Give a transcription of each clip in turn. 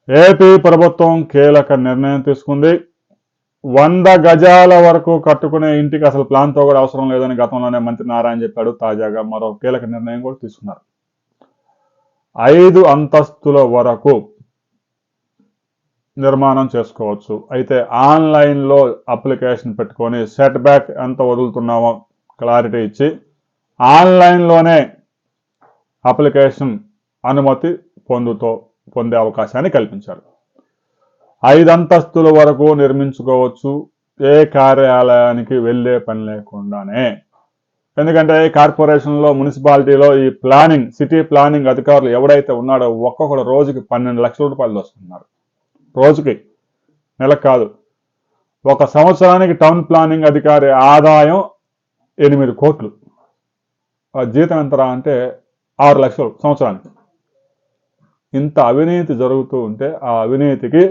AP ప్రభుత్వం కీలక నిర్ణయం తీసుకుంది. 100 గజాల వరకు కట్టుకునే ఇంటికి అసలు ప్లాన్తో కూడా అవసరం లేదని గతంలోనే మంత్రి నారాయణ చెప్పాడు. తాజాగా మరో కీలక నిర్ణయం కూడా తీసుకున్నారు. 5 అంతస్తుల వరకు నిర్మాణం చేసుకోవచ్చు. అయితే ఆన్లైన్లో అప్లికేషన్ పెట్టుకొని సెట్ బ్యాక్ ఎంత వదులుతున్నామో క్లారిటీ ఇచ్చి ఆన్లైన్లోనే అప్లికేషన్ అనుమతి పొందే అవకాశాన్ని కల్పించారు. 5 అంతస్తుల వరకు నిర్మించుకోవచ్చు, ఏ కార్యాలయానికి వెళ్ళే పని లేకుండానే. ఎందుకంటే కార్పొరేషన్లో, మున్సిపాలిటీలో ఈ ప్లానింగ్, సిటీ ప్లానింగ్ అధికారులు ఎవడైతే ఉన్నాడో ఒక్కొక్కడు రోజుకి 12 లక్షల రూపాయలు వస్తున్నారు. రోజుకి, నెలకు కాదు. ఒక సంవత్సరానికి టౌన్ ప్లానింగ్ అధికారి ఆదాయం 8 కోట్లు. జీతం ఎంతరా అంటే 6 లక్షలు సంవత్సరానికి. ఇంత అవినీతి జరుగుతూ ఉంటే ఆ అవినీతికి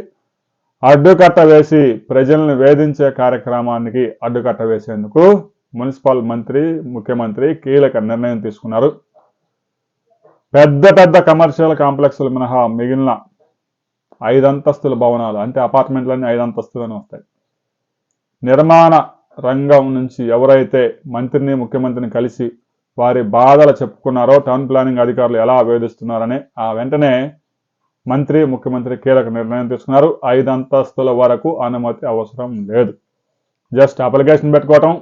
అడ్డుకట్ట వేసి ప్రజలను వేధించే కార్యక్రమానికి అడ్డుకట్ట వేసేందుకు మున్సిపల్ మంత్రి, ముఖ్యమంత్రి కీలక నిర్ణయం తీసుకున్నారు. పెద్ద పెద్ద కమర్షియల్ కాంప్లెక్స్లు మినహా మిగిలిన 5 అంతస్తుల భవనాలు అంటే అపార్ట్మెంట్లన్నీ 5 అంతస్తులని వస్తాయి. నిర్మాణ రంగం నుంచి ఎవరైతే మంత్రిని, ముఖ్యమంత్రిని కలిసి వారి బాధలు చెప్పుకున్నారో, టౌన్ ప్లానింగ్ అధికారులు ఎలా వేధిస్తున్నారని, ఆ వెంటనే మంత్రి, ముఖ్యమంత్రి కీలక నిర్ణయం తీసుకున్నారు. 5 అంతస్తుల వరకు అనుమతి అవసరం లేదు. జస్ట్ అప్లికేషన్ పెట్టుకోవటం,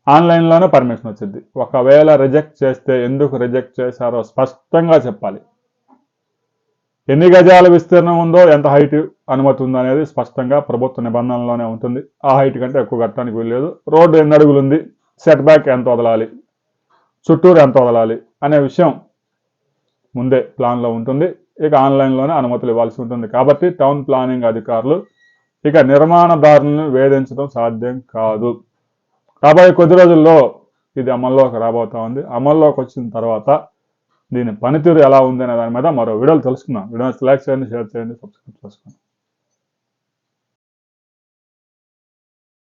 ఆన్లైన్లోనే పర్మిషన్ వచ్చింది. ఒకవేళ రిజెక్ట్ చేస్తే ఎందుకు రిజెక్ట్ చేశారో స్పష్టంగా చెప్పాలి. ఎన్ని గజాల విస్తీర్ణం ఉందో, ఎంత హైట్ అనుమతి ఉందో అనేది స్పష్టంగా ప్రభుత్వ నిబంధనలోనే ఉంటుంది. ఆ హైట్ కంటే ఎక్కువ కట్టడానికి వీల్లేదు. రోడ్డు ఎన్ని అడుగులు ఉంది, సెట్ బ్యాక్ ఎంత వదలాలి, చుట్టూరు ఎంత వదలాలి అనే విషయం ముందే ప్లాన్లో ఉంటుంది. ఇక ఆన్లైన్లోనే అనుమతులు ఇవ్వాల్సి ఉంటుంది. కాబట్టి టౌన్ ప్లానింగ్ అధికారులు ఇక నిర్మాణదారులను వేధించడం సాధ్యం కాదు. రాబోయే కొద్ది రోజుల్లో ఇది అమల్లోకి రాబోతా ఉంది. అమల్లోకి వచ్చిన తర్వాత దీని పనితీరు ఎలా ఉంది అనే దాని మీద మరో వీడియోలు తెలుసుకుందాం. వీడియోని లైక్ చేయండి, షేర్ చేయండి, సబ్స్క్రైబ్ చేసుకోండి.